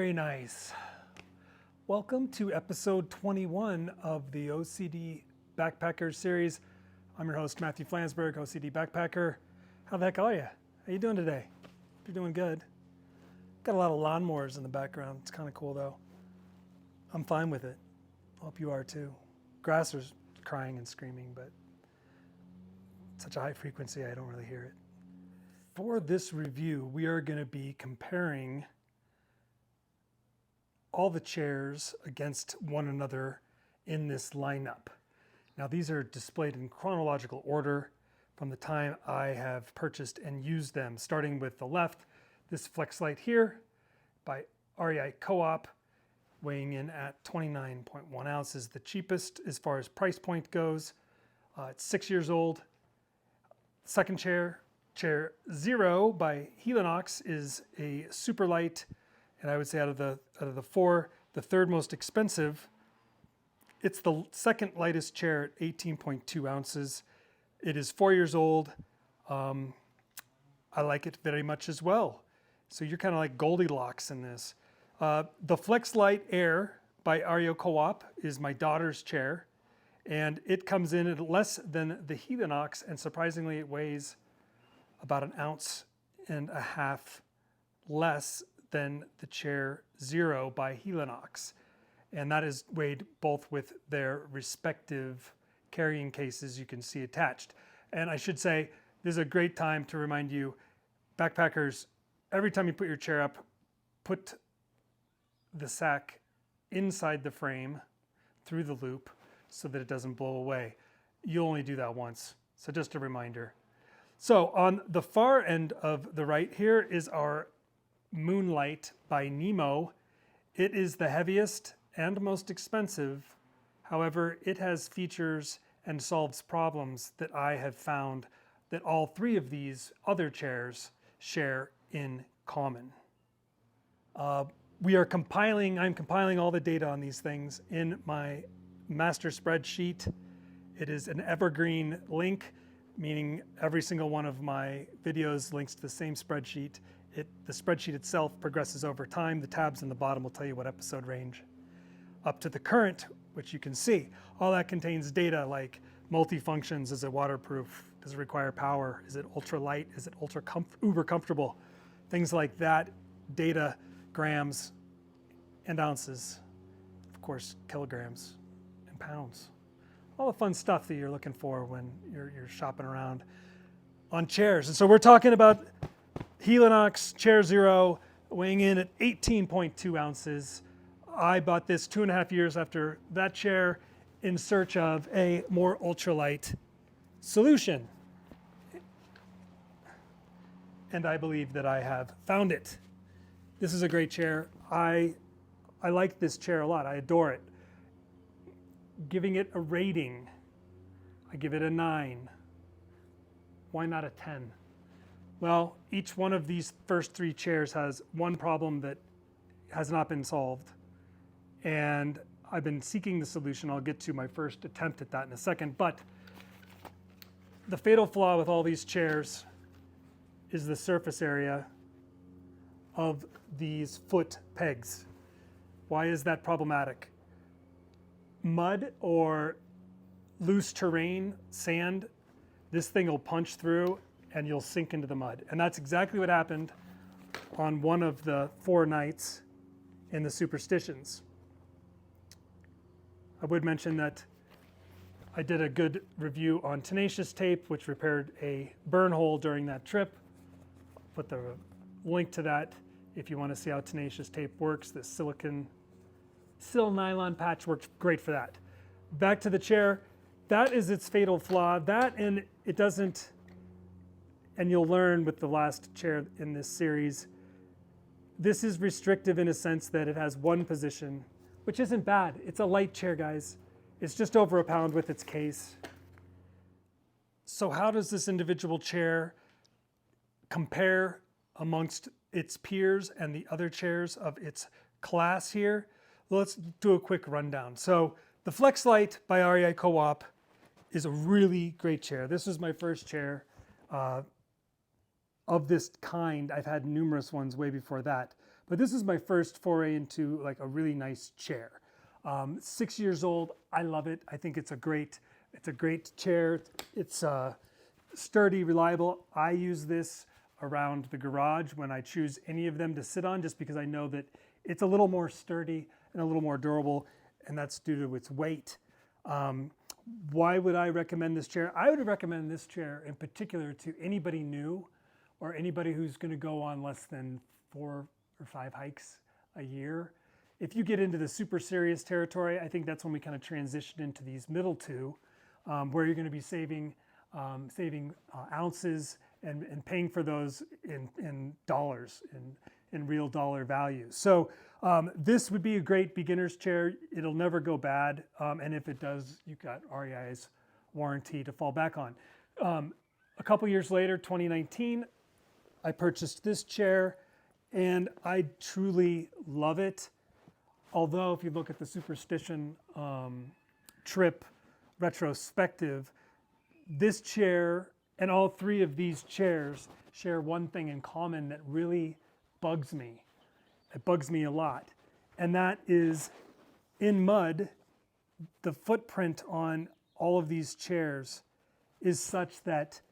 Very nice. Welcome to episode 21 of the OCD Backpacker series. I'm your host, Matthew Flansburgh, OCD Backpacker. How the heck are you? How you doing today? You're doing good. Got a lot of lawnmowers in the background. It's kind of cool though. I'm fine with it. Hope you are too. Grass is crying and screaming, but such a high frequency, I don't really hear it. For this review, we are going to be comparing all the chairs against one another in this lineup. Now these are displayed in chronological order from the time I have purchased and used them, starting with the left, this FLEXLITE here by REI Co-op, weighing in at 29.1 ounces, the cheapest as far as price point goes. It's 6 years old. Second chair, Chair 0 by HELINOX, is a super light, and I would say out of the four, the third most expensive. It's the second lightest chair at 18.2 ounces. It is 4 years old. I like it very much as well. So you're kind of like Goldilocks in this. The FLEXLITE Air by REI Co-op is my daughter's chair, and it comes in at less than the HELINOX, and surprisingly it weighs about 1.5 ounces less than the Chair 0 by HELINOX. And that is weighed both with their respective carrying cases you can see attached. And I should say, this is a great time to remind you, backpackers, every time you put your chair up, put the sack inside the frame through the loop so that it doesn't blow away. You only do that once, so just a reminder. So on the far end of the right here is our MOONLITE by NEMO. It is the heaviest and most expensive. However, it has features and solves problems that I have found that all three of these other chairs share in common. I'm compiling all the data on these things in my master spreadsheet. It is an evergreen link, meaning every single one of my videos links to the same spreadsheet. The spreadsheet itself progresses over time. The tabs in the bottom will tell you what episode range. Up to the current, which you can see. All that contains data like multi-functions. Is it waterproof? Does it require power? Is it ultralight? Is it uber comfortable? Things like that. Data, grams and ounces. Of course, kilograms and pounds. All the fun stuff that you're looking for when you're shopping around on chairs. And so we're talking about HELINOX Chair 0 weighing in at 18.2 ounces. I bought this 2.5 years after that chair in search of a more ultralight solution. And I believe that I have found it. This is a great chair. I like this chair a lot. I adore it. Giving it a rating, I give it a 9. Why not a 10? Well, each one of these first three chairs has one problem that has not been solved. And I've been seeking the solution. I'll get to my first attempt at that in a second. But the fatal flaw with all these chairs is the surface area of these foot pegs. Why is that problematic? Mud or loose terrain, sand, this thing will punch through and you'll sink into the mud. And that's exactly what happened on one of the 4 nights in the Superstitions. I would mention that I did a good review on tenacious tape, which repaired a burn hole during that trip. I'll put the link to that if you want to see how tenacious tape works. This sil nylon patch worked great for that. Back to the chair. That is its fatal flaw. That, and it doesn't, and you'll learn with the last chair in this series, this is restrictive in a sense that it has one position, which isn't bad. It's a light chair, guys. It's just over 1 pound with its case. So how does this individual chair compare amongst its peers and the other chairs of its class here? Well, let's do a quick rundown. So the FLEXLITE by REI Co-op is a really great chair. This was my first chair of this kind. I've had numerous ones way before that. But this is my first foray into like a really nice chair. 6 years old, I love it. I think it's a great chair. It's sturdy, reliable. I use this around the garage when I choose any of them to sit on, just because I know that it's a little more sturdy and a little more durable, and that's due to its weight. Why would I recommend this chair? I would recommend this chair in particular to anybody new or anybody who's going to go on less than 4 or 5 hikes a year. If you get into the super serious territory, I think that's when we kind of transition into these middle two, where you're going to be saving ounces and paying for those in dollars, in real dollar value. So this would be a great beginner's chair. It'll never go bad, and if it does, you've got REI's warranty to fall back on. A couple years later, 2019, I purchased this chair, and I truly love it. Although if you look at the Superstition trip retrospective, this chair and all 3 of these chairs share one thing in common that really bugs me. It bugs me a lot. And that is, in mud, the footprint on all of these chairs is such that,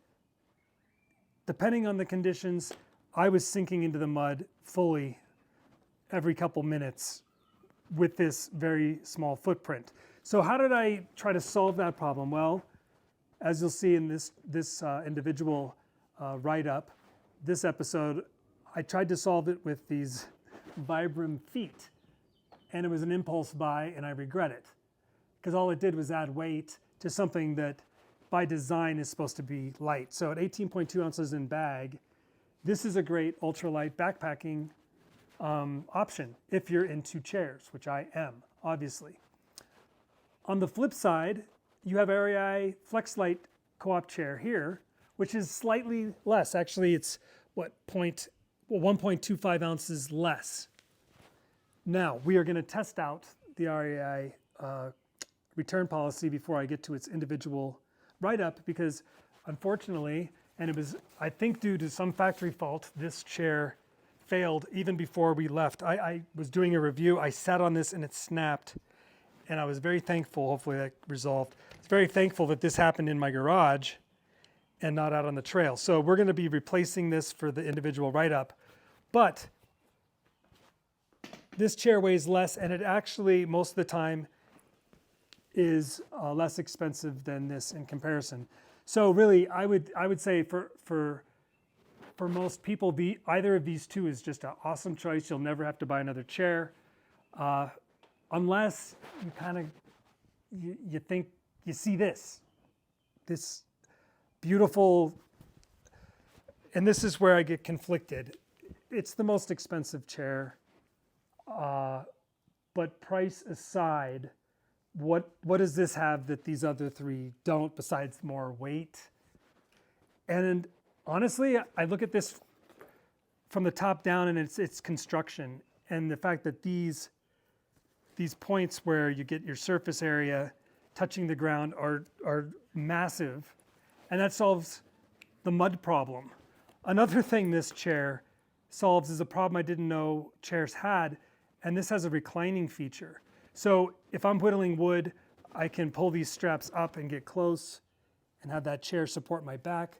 depending on the conditions, I was sinking into the mud fully every couple minutes with this very small footprint. So how did I try to solve that problem? Well, as you'll see in this individual write-up, this episode, I tried to solve it with these VIBRAM feet, and it was an impulse buy, and I regret it, because all it did was add weight to something that by design is supposed to be light. So at 18.2 ounces in bag, this is a great ultralight backpacking option if you're into chairs, which I am, obviously. On the flip side, you have REI FLEXLITE co-op chair here, which is slightly less. Actually, it's what, 1.25 ounces less. Now, we are going to test out the REI return policy before I get to its individual write-up, because unfortunately, and it was, I think, due to some factory fault, this chair failed even before we left. I was doing a review, I sat on this and it snapped, and I was very thankful, hopefully that resolved. I was very thankful that this happened in my garage and not out on the trail. So we're going to be replacing this for the individual write-up. But this chair weighs less, and it actually, most of the time, is less expensive than this in comparison. So really, I would say for most people, either of these two is just an awesome choice. You'll never have to buy another chair, unless you kind of you think you see this beautiful, and this is where I get conflicted. It's the most expensive chair, but price aside, what does this have that these other 3 don't, besides more weight? And honestly, I look at this from the top down, and it's construction, and the fact that these points where you get your surface area touching the ground are massive, and that solves the mud problem. Another thing this chair solves is a problem I didn't know chairs had, and this has a reclining feature. So if I'm whittling wood, I can pull these straps up and get close and have that chair support my back.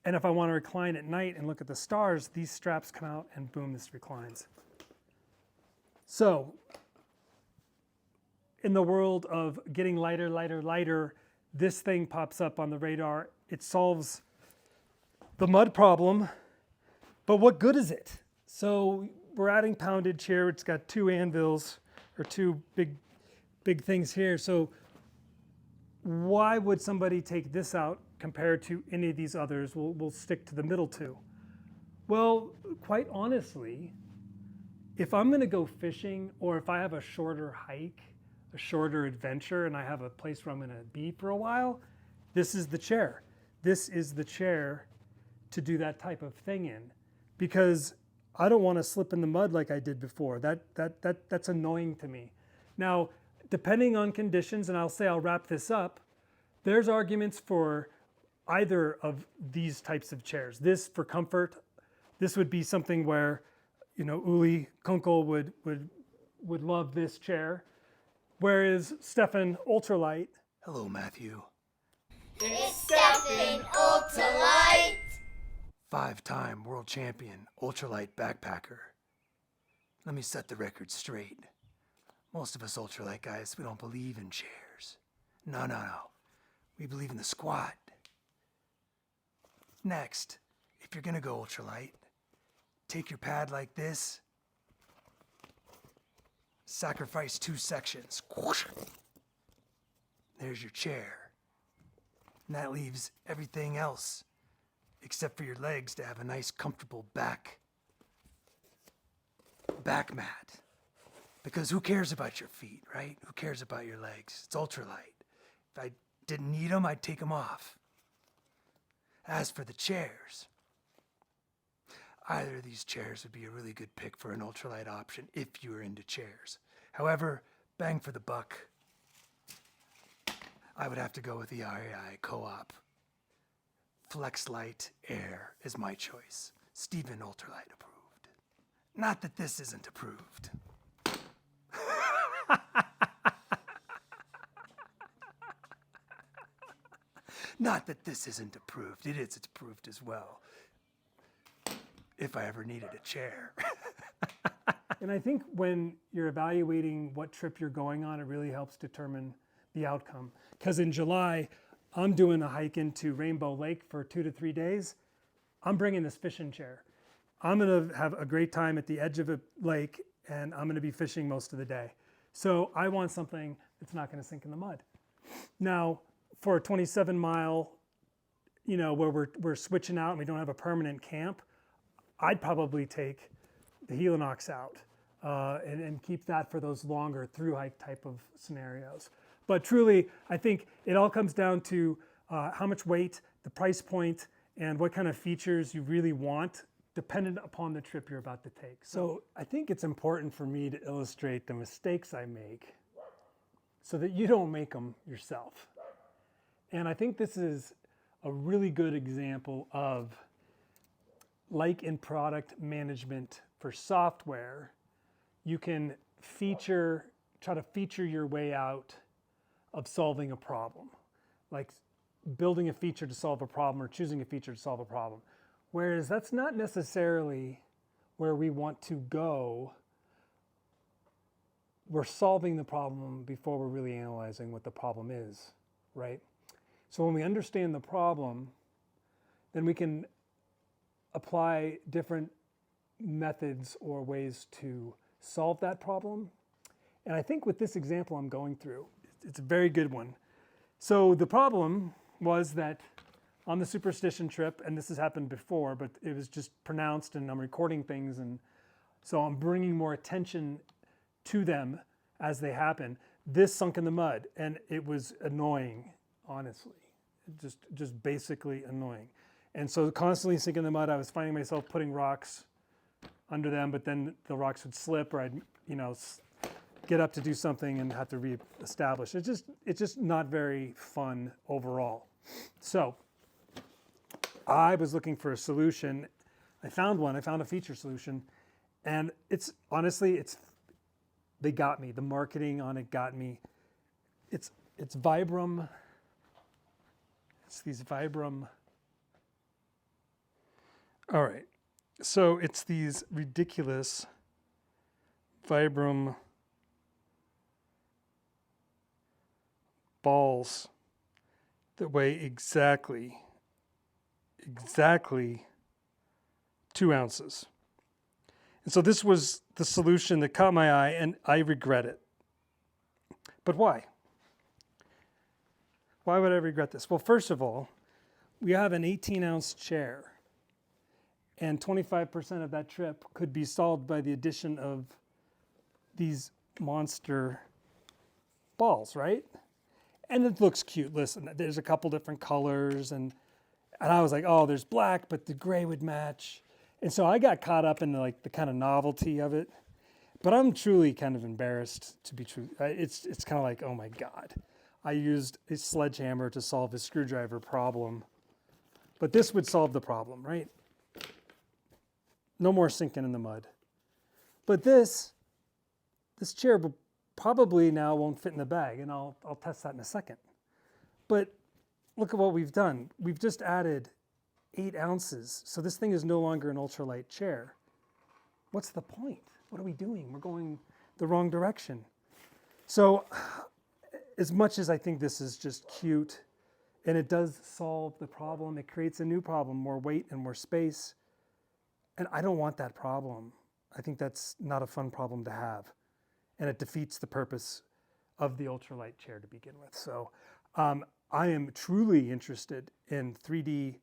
And if I want to recline at night and look at the stars, these straps come out and boom, this reclines. So in the world of getting lighter, lighter, lighter, this thing pops up on the radar. It solves the mud problem, but what good is it? So we're adding poundage here. It's got 2 anvils, or 2 big things here. So why would somebody take this out compared to any of these others? We'll stick to the middle 2. Well, quite honestly, if I'm going to go fishing, or if I have a shorter hike, a shorter adventure, and I have a place where I'm going to be for a while, this is the chair. This is the chair to do that type of thing in, because I don't want to slip in the mud like I did before. That's annoying to me. Now, depending on conditions, and I'll wrap this up, there's arguments for either of these types of chairs. This for comfort. This would be something where you know, Uli Kunkel would love this chair. Where is Stephan Ultralight? Hello, Matthew. It's Stephan Ultralight! 5-time world champion ultralight backpacker. Let me set the record straight. Most of us ultralight guys, we don't believe in chairs. No. We believe in the squat. Next, if you're gonna go ultralight, take your pad like this, sacrifice 2 sections. There's your chair. And that leaves everything else, except for your legs, to have a nice, comfortable back mat. Because who cares about your feet, right? Who cares about your legs? It's ultralight. If I didn't need them, I'd take them off. As for the chairs, either of these chairs would be a really good pick for an ultralight option if you were into chairs. However, bang for the buck, I would have to go with the REI Co-op. FLEXLITE Air is my choice. Stephan Ultralight approved. Not that this isn't approved. Not that this isn't approved. It is, it's approved as well. If I ever needed a chair. And I think when you're evaluating what trip you're going on, it really helps determine the outcome. Because in July, I'm doing a hike into Rainbow Lake for 2 to 3 days. I'm bringing this fishing chair. I'm gonna have a great time at the edge of a lake, and I'm gonna be fishing most of the day. So I want something that's not gonna sink in the mud. Now, for a 27-mile, you know, where we're switching out and we don't have a permanent camp, I'd probably take the HELINOX out and keep that for those longer through hike type of scenarios. But truly, I think it all comes down to how much weight, the price point, and what kind of features you really want, dependent upon the trip you're about to take. So I think it's important for me to illustrate the mistakes I make so that you don't make them yourself. And I think this is a really good example of, like in product management for software, you can try to feature your way out of solving a problem, like building a feature to solve a problem or choosing a feature to solve a problem. Whereas that's not necessarily where we want to go. We're solving the problem before we're really analyzing what the problem is, right? So when we understand the problem, then we can apply different methods or ways to solve that problem. And I think with this example I'm going through, it's a very good one. So the problem was that on the Superstition trip, and this has happened before, but it was just pronounced and I'm recording things, and so I'm bringing more attention to them as they happen. This sunk in the mud, and it was annoying, honestly. Just basically annoying. And so constantly sinking in the mud, I was finding myself putting rocks under them, but then the rocks would slip, or I'd, you know, get up to do something and have to reestablish. It's just not very fun overall. So I was looking for a solution. I found one. I found a feature solution, and it's honestly, they got me. The marketing on it got me. It's VIBRAM. It's these VIBRAM. All right, so it's these ridiculous VIBRAM balls that weigh exactly 2 ounces. And so this was the solution that caught my eye, and I regret it. But why? Why would I regret this? Well, first of all, we have an 18-ounce chair, and 25% of that trip could be solved by the addition of these monster balls, right? And it looks cute. Listen, there's a couple different colors, and I was like, oh, there's black, but the gray would match. And so I got caught up in like the kind of novelty of it. But I'm truly kind of embarrassed, to be true. It's kind of like, oh my God. I used a sledgehammer to solve a screwdriver problem. But this would solve the problem, right? No more sinking in the mud. But this chair probably now won't fit in the bag, and I'll test that in a second. But look at what we've done. We've just added 8 ounces. So this thing is no longer an ultralight chair. What's the point? What are we doing? We're going the wrong direction. So as much as I think this is just cute, and it does solve the problem, it creates a new problem, more weight and more space. And I don't want that problem. I think that's not a fun problem to have. And it defeats the purpose of the ultralight chair to begin with. So I am truly interested in 3D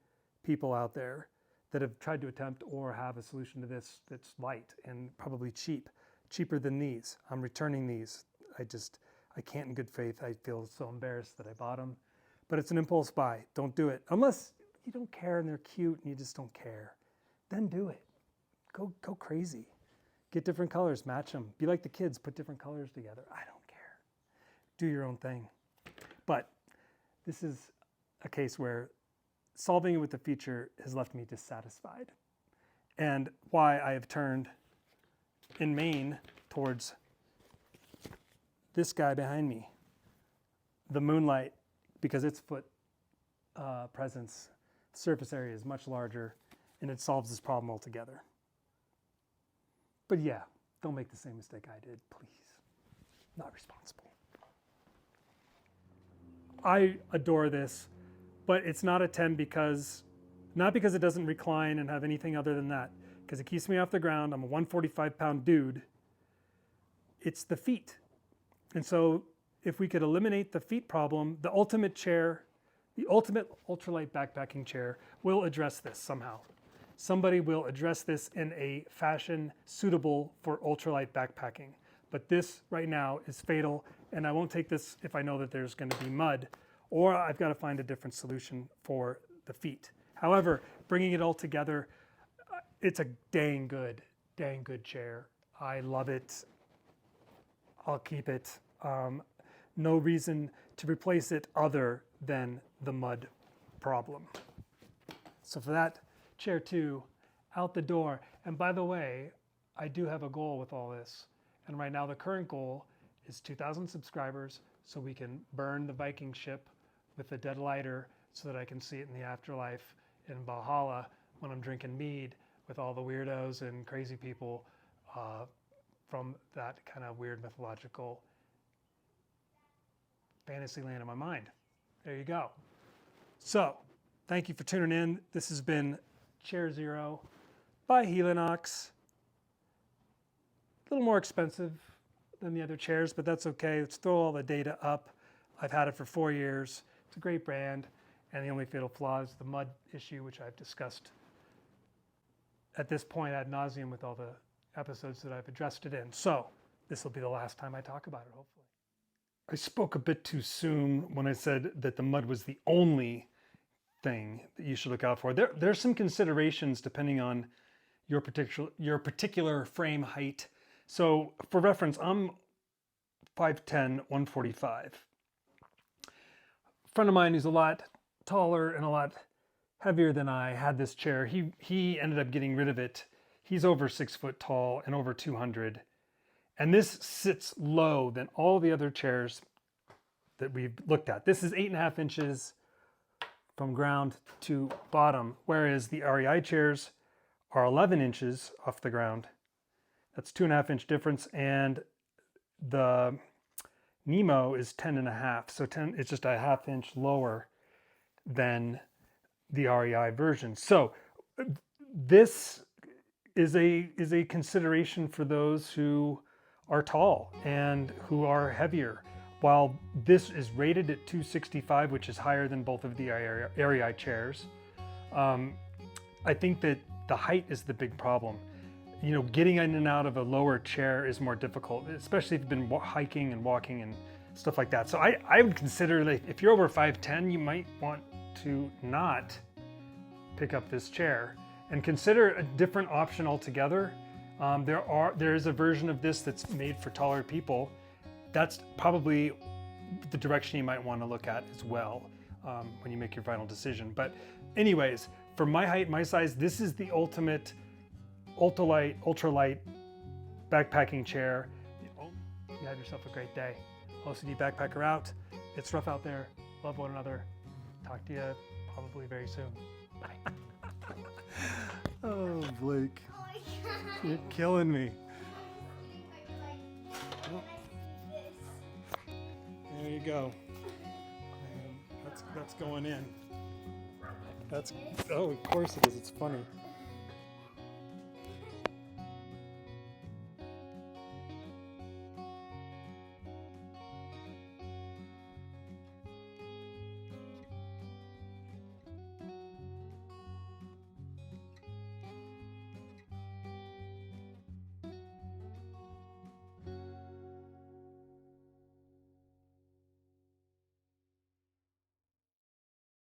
people out there that have tried to attempt or have a solution to this that's light and probably cheaper than these. I'm returning these. I can't in good faith. I feel so embarrassed that I bought them. But it's an impulse buy. Don't do it. Unless you don't care and they're cute and you just don't care. Then do it. Go crazy. Get different colors, match them. Be like the kids, put different colors together. I don't care. Do your own thing. But this is a case where solving it with the feature has left me dissatisfied. And why I have turned in main towards this guy behind me, the Moonlite, because its foot presence, surface area is much larger, and it solves this problem altogether. But yeah, don't make the same mistake I did, please. Not responsible. I adore this, but it's not a 10 not because it doesn't recline and have anything other than that, because it keeps me off the ground. I'm a 145-pound dude. It's the feet. And so if we could eliminate the feet problem, the ultimate chair, the ultimate ultralight backpacking chair will address this somehow. Somebody will address this in a fashion suitable for ultralight backpacking. But this right now is fatal, and I won't take this if I know that there's going to be mud, or I've got to find a different solution for the feet. However, bringing it all together, it's a dang good chair. I love it. I'll keep it. No reason to replace it other than the mud problem. So for that, chair 2, out the door. And by the way, I do have a goal with all this. And right now the current goal is 2,000 subscribers so we can burn the Viking ship with the dead lighter so that I can see it in the afterlife in Valhalla when I'm drinking mead with all the weirdos and crazy people from that kind of weird mythological fantasy land in my mind. There you go. So, thank you for tuning in. This has been Chair 0 by HELINOX. A little more expensive than the other chairs, but that's okay. Let's throw all the data up. I've had it for 4 years. It's a great brand, and the only fatal flaw is the mud issue, which I've discussed at this point ad nauseum with all the episodes that I've addressed it in. So this will be the last time I talk about it, hopefully. I spoke a bit too soon when I said that the mud was the only thing that you should look out for. There's some considerations depending on your particular frame height. So for reference, I'm 5'10", 145. A friend of mine who's a lot taller and a lot heavier than I had this chair. He ended up getting rid of it. He's over 6 foot tall and over 200. And this sits low than all the other chairs that we've looked at. This is 8.5 inches from ground to bottom, whereas the REI chairs are 11 inches off the ground. That's 2.5 inch difference, and the NEMO is 10.5, so it's just a ½ inch lower than the REI version. So this is a consideration for those who are tall and who are heavier. While this is rated at 265, which is higher than both of the REI chairs, I think that the height is the big problem. You know, getting in and out of a lower chair is more difficult, especially if you've been hiking and walking and stuff like that. So I would consider that if you're over 5'10", you might want to not pick up this chair and consider a different option altogether. There is a version of this that's made for taller people. That's probably the direction you might want to look at as well when you make your final decision. But anyways, for my height, my size, this is the ultimate ultralight backpacking chair. You have yourself a great day. OCD Backpacker out. It's rough out there. Love one another. Talk to you probably very soon. Bye. Oh, Blake. You're killing me. There you go. That's going in. Oh, of course it is. It's funny.